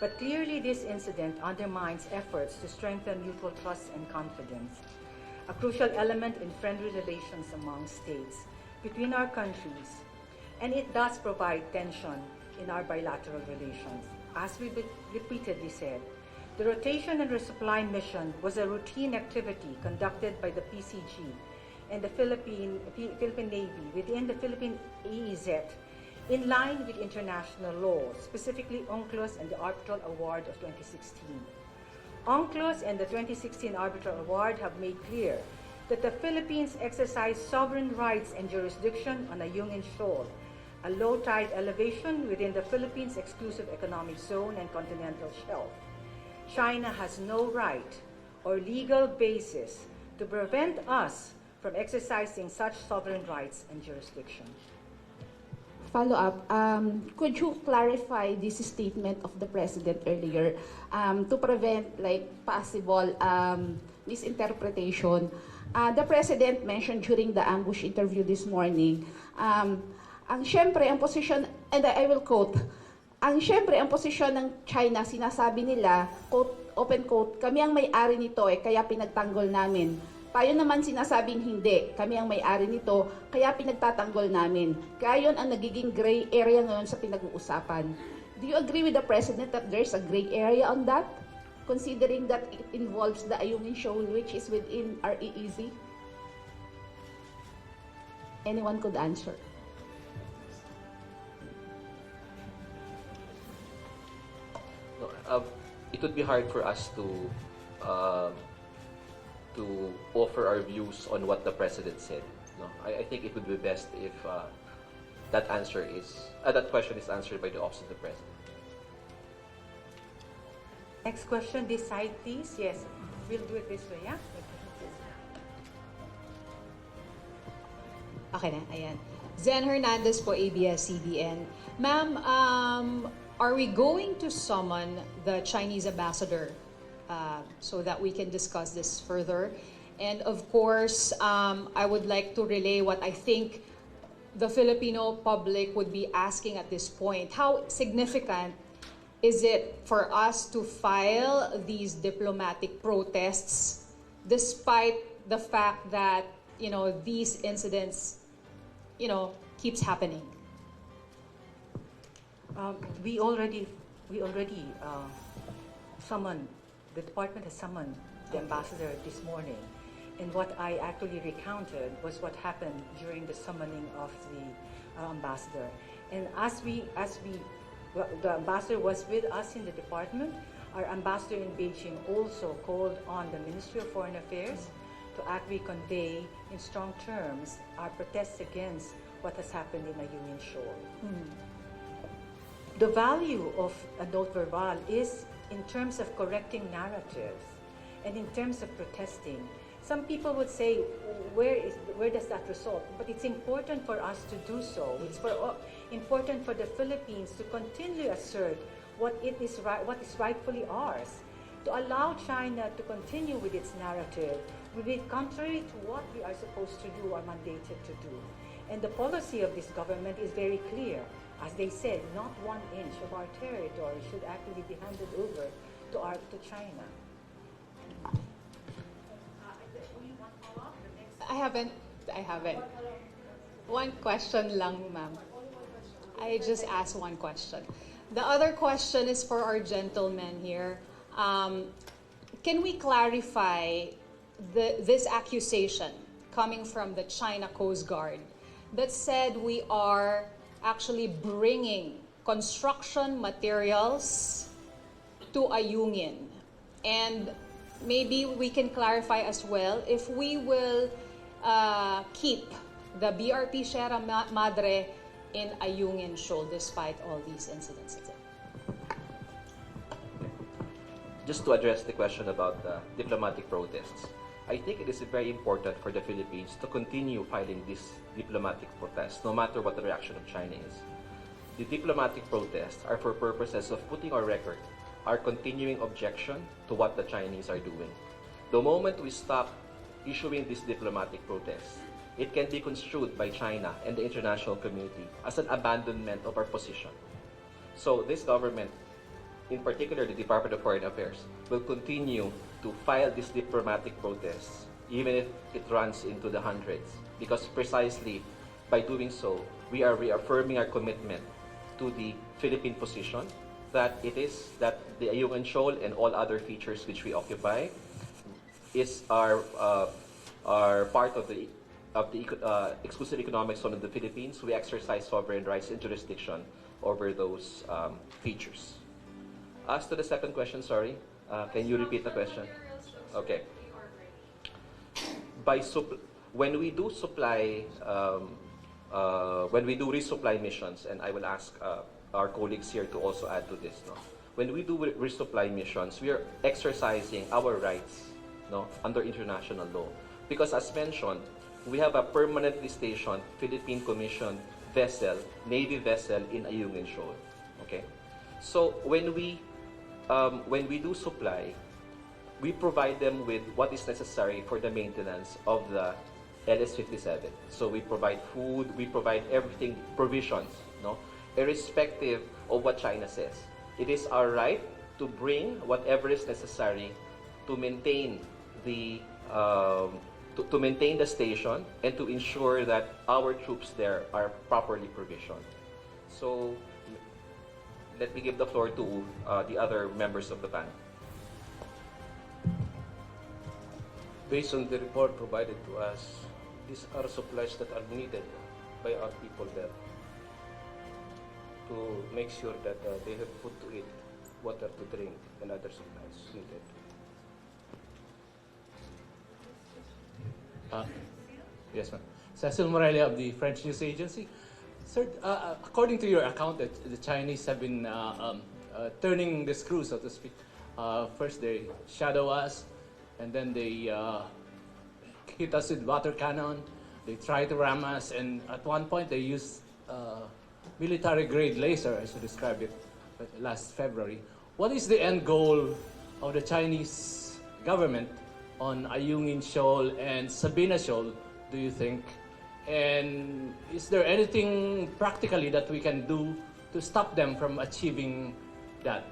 But clearly this incident undermines efforts to strengthen mutual trust and confidence, a crucial element in friendly relations among states between our countries, and it does provide tension in our bilateral relations. As we repeatedly said, the rotation and resupply mission was a routine activity conducted by the PCG and the Philippine Navy within the Philippine EEZ in line with international law, specifically UNCLOS and the Arbitral Award of 2016. UNCLOS and the 2016 Arbitral Award have made clear that the Philippines exercise sovereign rights and jurisdiction on Ayungin Shoal, a low-tide elevation within the Philippines' exclusive economic zone and continental shelf. China has no right or legal basis to prevent us from exercising such sovereign rights and jurisdiction. Follow-up, could you clarify this statement of the President earlier to prevent possible misinterpretation? The President mentioned during the ambush interview this morning, ang posisyon, and I will quote, ang posisyon ng China, sinasabi nila, quote, open quote, kami ang may-ari nito kaya pinagtanggol namin. Tayo naman sinasabing hindi, kami ang may-ari nito, kaya pinagtatanggol namin. Kaya yun ang nagiging gray area ngayon sa pinag-uusapan. Do you agree with the President that there's a gray area on that? Considering that it involves the Ayungin Shoal, which is within our EEZ? Anyone could answer. No, it would be hard for us to offer our views on what the President said. No? I think it would be best if that question is answered by the Office of the President. Next question, this side, please. Yes, we'll do it this way, yeah? Okay na, ayan. Zen Hernandez po, ABS-CBN. Ma'am, are we going to summon the Chinese ambassador so that we can discuss this further? And of course, I would like to relay what I think the Filipino public would be asking at this point. How significant is it for us to file these diplomatic protests despite the fact that, you know, these incidents, you know, keeps happening? We already summoned, the department has summoned the ambassador this morning. And what I actually recounted was what happened during the summoning of the ambassador. And the ambassador was with us in the department. Our ambassador in Beijing also called on the Ministry of Foreign Affairs to actually convey in strong terms our protests against what has happened in Ayungin Shoal. The value of a note verbal is in terms of correcting narratives and in terms of protesting. Some people would say, where does that result? But it's important for us to do so. It's important for the Philippines to continue assert what is rightfully ours, to allow China to continue with its narrative, contrary to what we are supposed to do or mandated to do. And the policy of this government is very clear. As they said, not 1 inch of our territory should actually be handed over to China. I haven't. One question lang, ma'am. I just asked one question. The other question is for our gentlemen here. Can we clarify this accusation coming from the China Coast Guard that said we are actually bringing construction materials to Ayungin? And maybe we can clarify as well if we will keep the BRP Sierra Madre in Ayungin Shoal despite all these incidents. Just to address the question about the diplomatic protests, I think it is very important for the Philippines to continue filing these diplomatic protests, no matter what the reaction of China is. The diplomatic protests are for purposes of putting on record our continuing objection to what the Chinese are doing. The moment we stop issuing these diplomatic protests, it can be construed by China and the international community as an abandonment of our position. So this government, in particular the Department of Foreign Affairs, will continue to file these diplomatic protests, even if it runs into the hundreds, because precisely by doing so, we are reaffirming our commitment to the Philippine position that the Ayungin Shoal and all other features which we occupy is our part of the exclusive economic zone of the Philippines. We exercise sovereign rights and jurisdiction over those features. As to the second question, sorry, can you repeat the question? Okay. When we do resupply missions, and I will ask our colleagues here to also add to this. No? When we do resupply missions, we are exercising our rights, no, under international law. Because as mentioned, we have a permanently stationed Philippine Commission vessel, Navy vessel in Ayungin Shoal. Okay, so when we do supply, we provide them with what is necessary for the maintenance of the LS-57. So we provide food, we provide everything, provisions, no, irrespective of what China says. It is our right to bring whatever is necessary to maintain the station and to ensure that our troops there are properly provisioned. So let me give the floor to the other members of the panel. Based on the report provided to us, these are supplies that are needed by our people there to make sure that they have food to eat, water to drink, and other supplies needed. Yes, ma'am. Cecil Morelia of the French News Agency. Sir, according to your account, the Chinese have been turning the screw, so to speak. First, they shadow us, and then they hit us with water cannon. They try to ram us, and at one point, they used military-grade laser, as you described it last February. What is the end goal of the Chinese government on Ayungin Shoal and Sabina Shoal, do you think? And is there anything practically that we can do to stop them from achieving that?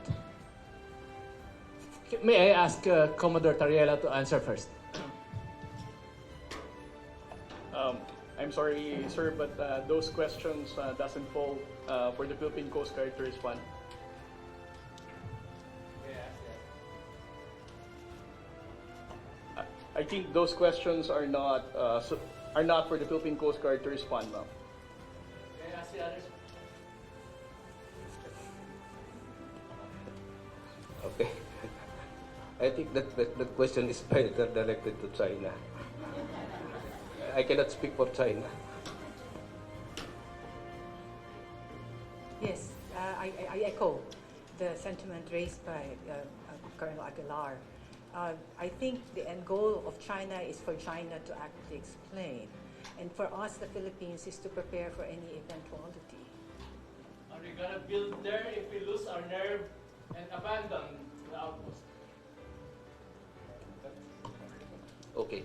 May I ask Commodore Tarriela to answer first? I'm sorry, sir, but those questions doesn't fall for the Philippine Coast Guard to respond. I think those questions are not for the Philippine Coast Guard to respond, ma'am. May I ask the others? Okay. I think that question is better directed to China. I cannot speak for China. Yes, I echo the sentiment raised by Colonel Aguilar. I think the end goal of China is for China to actually explain. And for us, the Philippines, is to prepare for any eventuality. Are we gonna build there if we lose our nerve and abandon the outpost? Okay.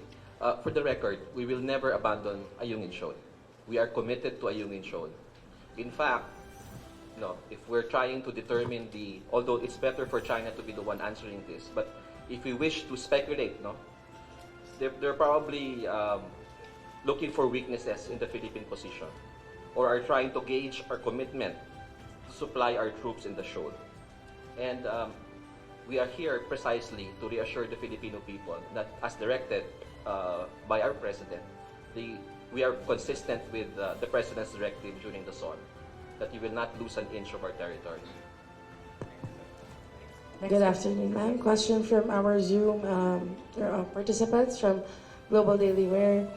For the record, we will never abandon Ayungin Shoal. We are committed to Ayungin Shoal. In fact, if we're trying to determine although it's better for China to be the one answering this, but if we wish to speculate, they're probably looking for weaknesses in the Philippine position, or are trying to gauge our commitment to supply our troops in the shoal. And we are here precisely to reassure the Filipino people that, as directed by our president, we are consistent with the president's directive during the SON, that you will not lose an inch of our territory. Good afternoon, ma'am. Question from our Zoom participants from Global Daily Wear.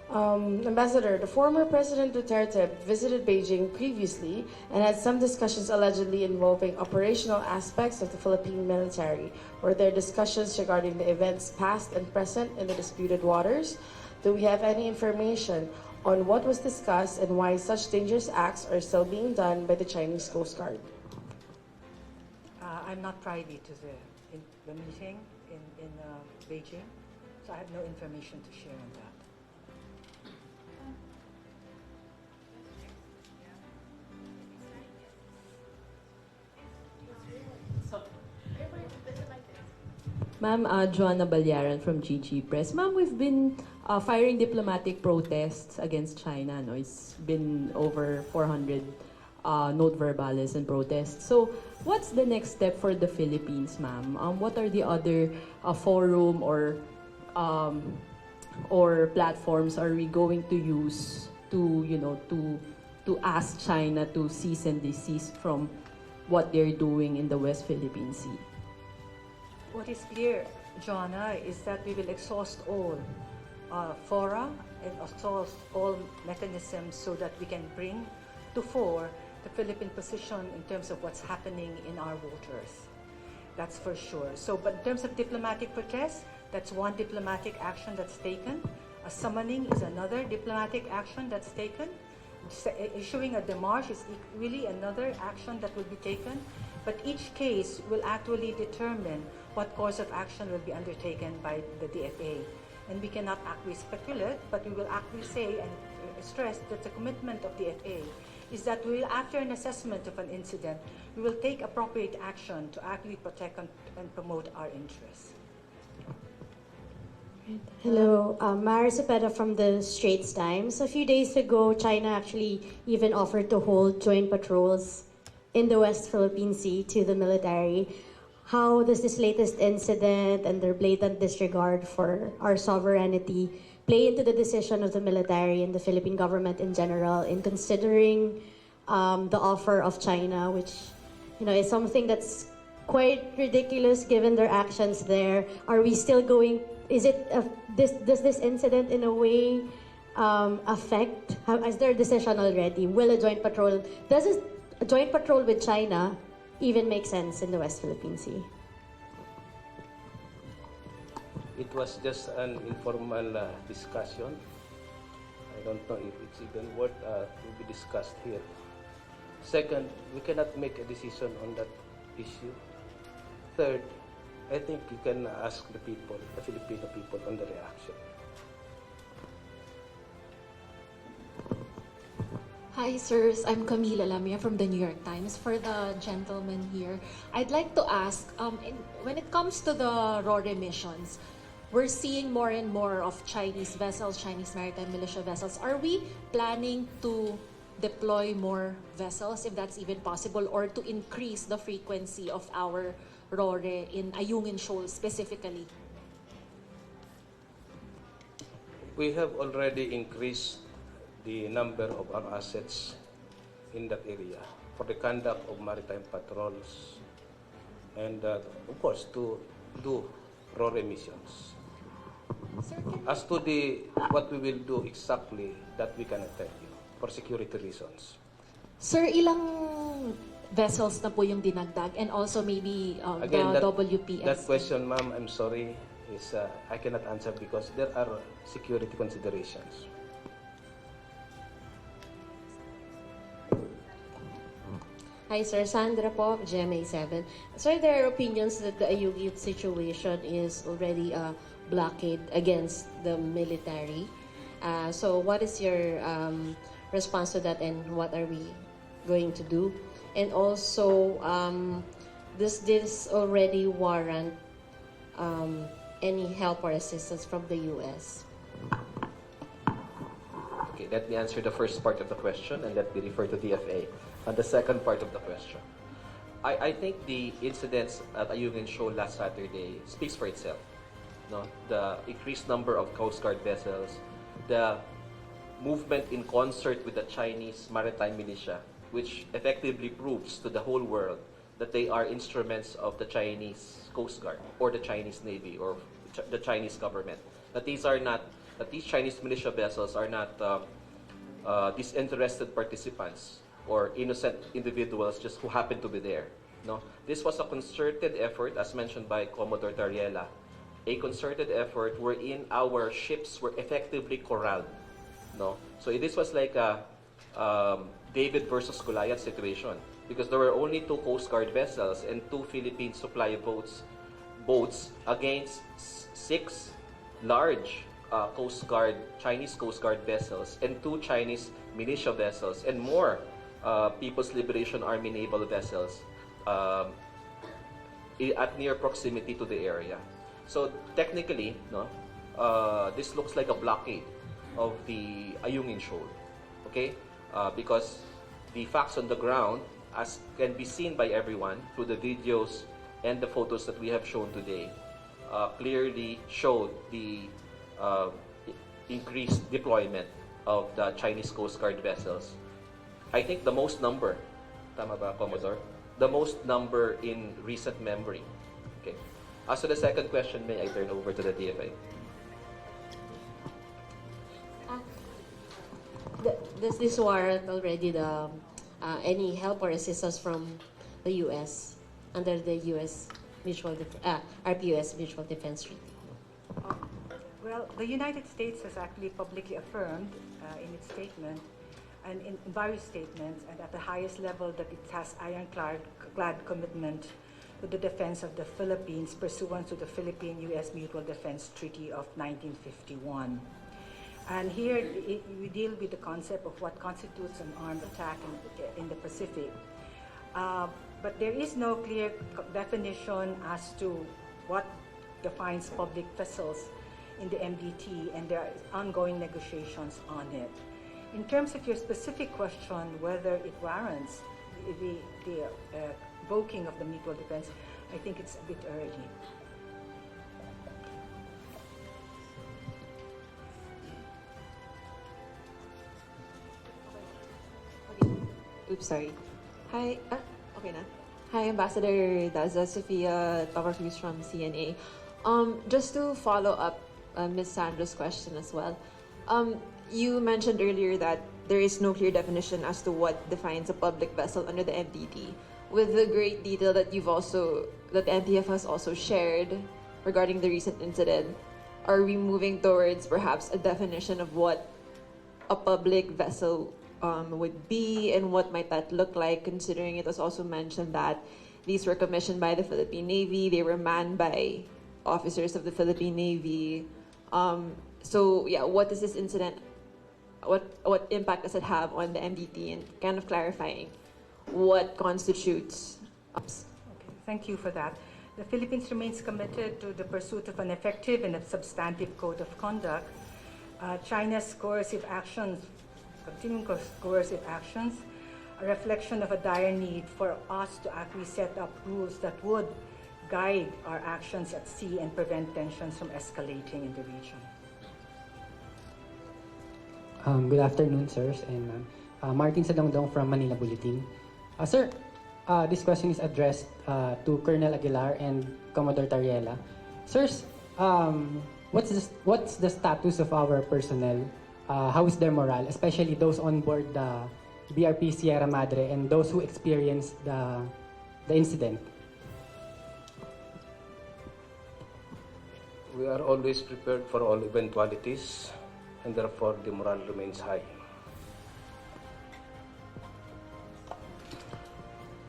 Ambassador, the former President Duterte visited Beijing previously and had some discussions allegedly involving operational aspects of the Philippine military. Were there discussions regarding the events past and present in the disputed waters? Do we have any information on what was discussed and why such dangerous acts are still being done by the Chinese Coast Guard? I'm not privy to the meeting in Beijing, so I have no information to share on that. Ma'am, Joanna Balyaran from GG Press. Ma'am, we've been firing diplomatic protests against China. No? It's been over 400 note verbales and protests. So, what's the next step for the Philippines, ma'am? What are the other forum or platforms are we going to use to ask China to cease and desist from what they're doing in the West Philippine Sea? What is clear, Joanna, is that we will exhaust all fora and exhaust all mechanisms so that we can bring to fore the Philippine position in terms of what's happening in our waters. That's for sure. So, but in terms of diplomatic protest, that's one diplomatic action that's taken. A summoning is another diplomatic action that's taken. Issuing a démarche is really another action that will be taken. But each case will actually determine what course of action will be undertaken by the DFA. And we cannot actually speculate, but we will actually say and stress that the commitment of DFA is that we will, after an assessment of an incident, we will take appropriate action to actually protect and promote our interests. Hello, Mara Cepeda from the Straits Times. A few days ago, China actually even offered to hold joint patrols in the West Philippine Sea to the military. How does this latest incident and their blatant disregard for our sovereignty play into the decision of the military and the Philippine government in general in considering the offer of China, which is something that's quite ridiculous given their actions there? Are we still going? Is it does this incident in a way affect, as their decision already, will a joint patrol, does a joint patrol with China even make sense in the West Philippine Sea? It was just an informal discussion. I don't know if it's even worth to be discussed here. Second, we cannot make a decision on that issue. Third, I think you can ask the people, the Filipino people, on the reaction. Hi, sirs. I'm Camila Lamia from the New York Times. For the gentleman here, I'd like to ask, when it comes to the RORE missions, we're seeing more and more of Chinese vessels, Chinese maritime militia vessels. Are we planning to deploy more vessels, if that's even possible, or to increase the frequency of our RORE in Ayungin Shoal specifically? We have already increased the number of our assets in that area for the conduct of maritime patrols and, of course, to do RORE missions. Sir, As to what we will do exactly, that we cannot tell you for security reasons. Sir, ilang vessels na po yung dinagdag? And also maybe Again, the WPS? that question, ma'am, I'm sorry, is I cannot answer because there are security considerations. Hi, Sir. Sandra po, GMA7. Sir, there are opinions that the Ayungin situation is already a blockade against the military. So what is your response to that, and what are we going to do? And also, does this already warrant any help or assistance from the U.S.? Okay, let me answer the first part of the question and let me refer to DFA on the second part of the question. I think the incidents at Ayungin Shoal last Saturday speaks for itself. No? The increased number of Coast Guard vessels, the movement in concert with the Chinese maritime militia, which effectively proves to the whole world that they are instruments of the Chinese Coast Guard or the Chinese Navy or the Chinese government. That these Chinese militia vessels are not disinterested participants or innocent individuals just who happen to be there. No, this was a concerted effort, as mentioned by Commodore Tarriela, a concerted effort wherein our ships were effectively corralled. No, so this was like a David versus Goliath situation because there were only 2 Coast Guard vessels and 2 Philippine supply boats against 6 large Chinese Coast Guard vessels and 2 Chinese militia vessels and more People's Liberation Army naval vessels at near proximity to the area. So technically, no, this looks like a blockade of the Ayungin Shoal, okay? Because the facts on the ground, as can be seen by everyone through the videos and the photos that we have shown today, clearly showed the increased deployment of the Chinese Coast Guard vessels. I think the most number, tama ba, Commodore? The most number in recent memory. Okay. As to the second question, may I turn over to the DFA? Does this warrant already the any help or assistance from the U.S. under the U.S. RPUS Mutual Defense Treaty? Well, the United States has actually publicly affirmed in its statement and in various statements and at the highest level that it has ironclad commitment to the defense of the Philippines pursuant to the Philippine-U.S. Mutual Defense Treaty of 1951. And here we deal with the concept of what constitutes an armed attack in the Pacific. But there is no clear definition as to what defines public vessels in the MDT, and there are ongoing negotiations on it. In terms of your specific question, whether it warrants the invoking of the mutual defense, I think it's a bit early. Oops, sorry. Hi, okay na. Hi, Ambassador Daza, Sophia, top of news from CNA. Just to follow up Ms. Sandra's question as well. You mentioned earlier that there is no clear definition as to what defines a public vessel under the MDT. With the great detail that that NTF has also shared regarding the recent incident, are we moving towards perhaps a definition of what a public vessel would be, and what might that look like, considering it was also mentioned that these were commissioned by the Philippine Navy, they were manned by officers of the Philippine Navy. So yeah, what is this incident? What impact does it have on the MDT, and kind of clarifying what constitutes? Okay, thank you for that. The Philippines remains committed to the pursuit of an effective and a substantive code of conduct. China's coercive actions, continuing coercive actions, a reflection of a dire need for us to actually set up rules that would guide our actions at sea and prevent tensions from escalating in the region. Good afternoon, sirs, and Martin Sadongdong from Manila Bulletin. Sir, this question is addressed to Colonel Aguilar and Commodore Tarriela. Sirs, what's the status of our personnel? How is their morale, especially those on board the BRP Sierra Madre and those who experienced the incident? We are always prepared for all eventualities, and therefore the morale remains high.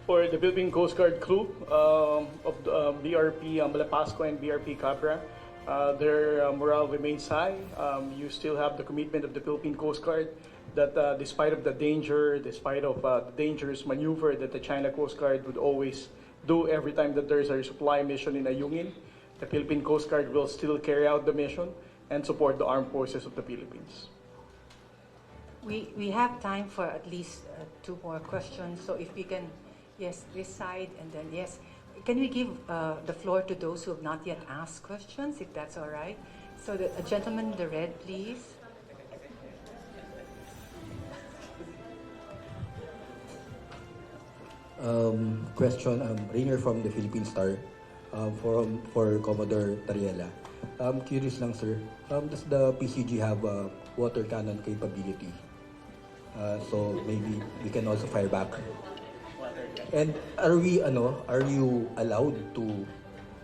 For the Philippine Coast Guard crew of BRP Malapasco and BRP Cabra, their morale remains high. You still have the commitment of the Philippine Coast Guard that despite of the danger, despite of the dangerous maneuver that the China Coast Guard would always do every time that there is a resupply mission in Ayungin, the Philippine Coast Guard will still carry out the mission and support the armed forces of the Philippines. We have time for at least 2 more questions, so if we can, yes, this side, and then yes. Can we give the floor to those who have not yet asked questions, if that's all right? So the gentleman in the red, please. Question, Rainer from the Philippine Star, for Commodore Tarriela. I'm curious lang, sir. Does the PCG have a water cannon capability? So maybe we can also fire back. And are you allowed to?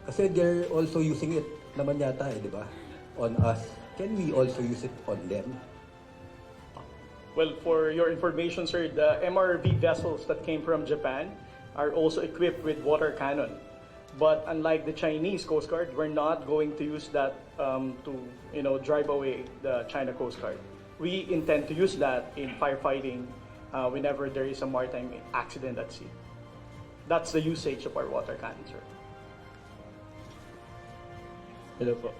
Kasi they're also using it naman yata, di ba? On us. Can we also use it on them? Well, for your information, sir, the MRV vessels that came from Japan are also equipped with water cannon. But unlike the Chinese Coast Guard, we're not going to use that to drive away the China Coast Guard. We intend to use that in firefighting whenever there is a maritime accident at sea. That's the usage of our water cannon, sir. Hello po.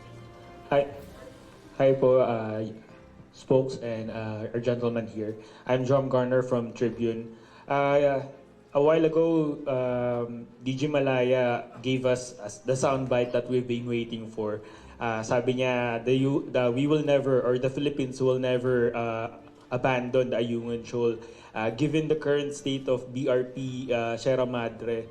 Hi po, Spokes and our gentleman here. I'm John Garner from Tribune. A while ago, DG Malaya gave us the soundbite that we've been waiting for. Sabi niya, we will never, or the Philippines will never abandon the Ayungin Shoal. Given the current state of BRP Sierra Madre,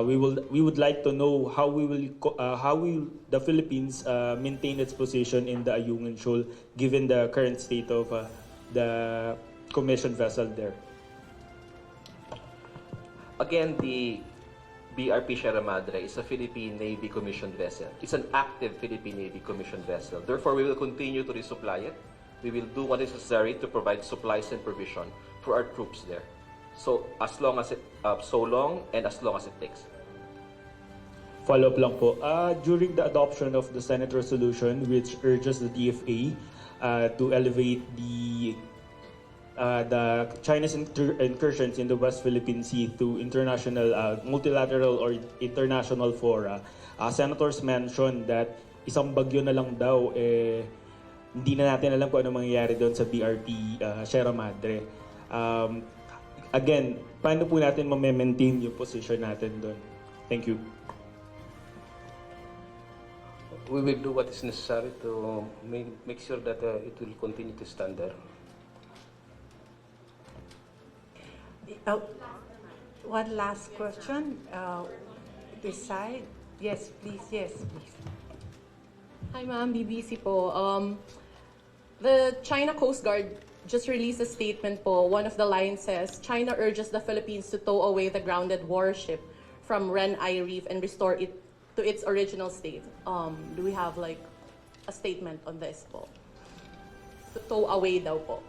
we would like to know how will the Philippines maintain its position in the Ayungin Shoal, given the current state of the commissioned vessel there. Again, the BRP Sierra Madre is a Philippine Navy commissioned vessel. It's an active Philippine Navy commissioned vessel. Therefore, we will continue to resupply it. We will do what is necessary to provide supplies and provision for our troops there. So as long as it takes. Follow-up lang po. During the adoption of the Senate resolution which urges the DFA to elevate the China's incursions in the West Philippine Sea to international, multilateral or international fora, senators mentioned that isang bagyo na lang daw, hindi na natin alam kung ano mangyayari doon sa BRP Sierra Madre. Again, paano po natin ma-maintain yung position natin doon? Thank you. We will do what is necessary to make sure that it will continue to stand there. One last question. This side. Yes, please. Yes, please. Hi, ma'am. BBC po. The China Coast Guard just released a statement po. One of the lines says, China urges the Philippines to tow away the grounded warship from Ren-Ai Reef and restore it to its original state. Do we have like a statement on this po? To tow away daw po.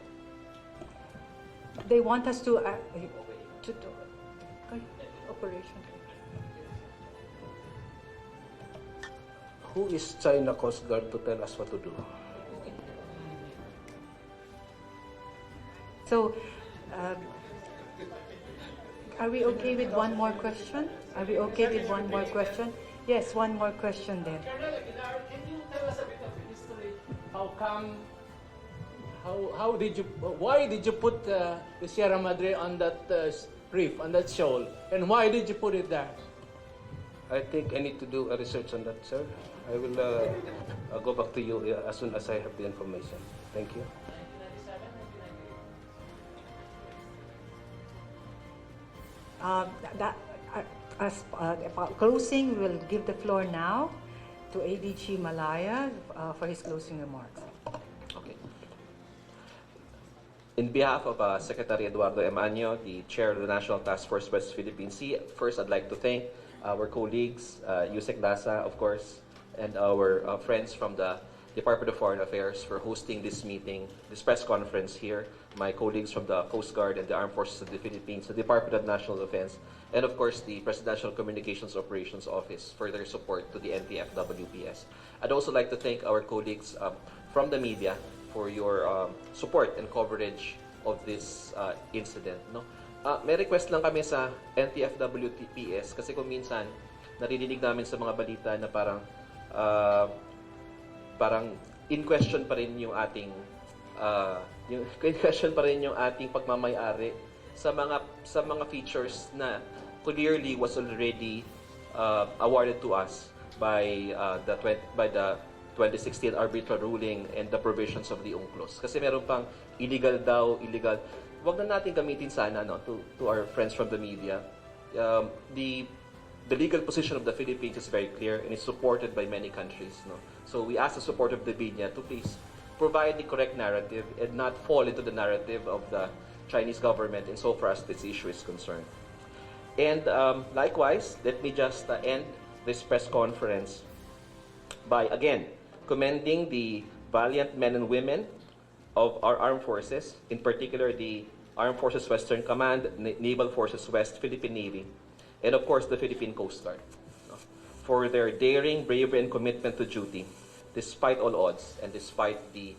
They want us to operation. Who is China Coast Guard to tell us what to do? So, are we okay with one more question? Are we okay with one more question? Yes, one more question then. Colonel Aguilar, can you tell us a bit of history? How come? How did you? Why did you put the Sierra Madre on that reef, on that shoal, and why did you put it there? I think I need to do a research on that, sir. I will go back to you as soon as I have the information. Thank you. Closing, we'll give the floor now to ADG Malaya for his closing remarks. Okay. In behalf of Secretary Eduardo M. Año, the Chair of the National Task Force West Philippine Sea, first I'd like to thank our colleagues, Yusek Daza, of course, and our friends from the Department of Foreign Affairs for hosting this meeting, this press conference here, my colleagues from the Coast Guard and the Armed Forces of the Philippines, the Department of National Defense, and of course the Presidential Communications Operations Office for their support to the NTF-WPS. I'd also like to thank our colleagues from the media for your support and coverage of this incident. No? May request lang kami sa NTF-WPS kasi kung minsan narinig namin sa mga balita na parang in question pa rin yung ating pagmamay-ari sa mga features na clearly was already awarded to us by the 2016 arbitral ruling and the provisions of the UNCLOS. Kasi meron pang illegal. Wag na natin gamitin sana to our friends from the media. The legal position of the Philippines is very clear and is supported by many countries. No? So we ask the support of the media to please provide the correct narrative and not fall into the narrative of the Chinese government insofar as this issue is concerned. And likewise, let me just end this press conference by again commending the valiant men and women of our armed forces, in particular the Armed Forces Western Command, Naval Forces West Philippine Navy, and of course the Philippine Coast Guard, for their daring, bravery, and commitment to duty, despite all odds and despite the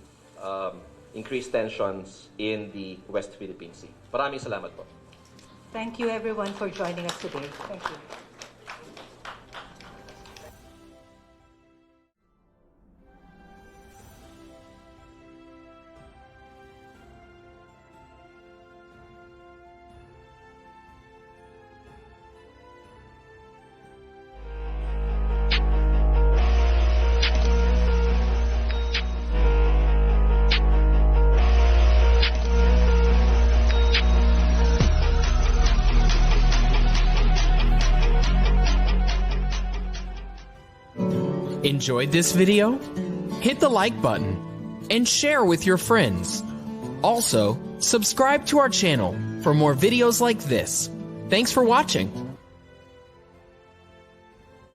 increased tensions in the West Philippine Sea. Maraming salamat po. Thank you everyone for joining us today. Thank you. Enjoyed this video? Hit the like button and share with your friends. Also, subscribe to our channel for more videos like this. Thanks for watching.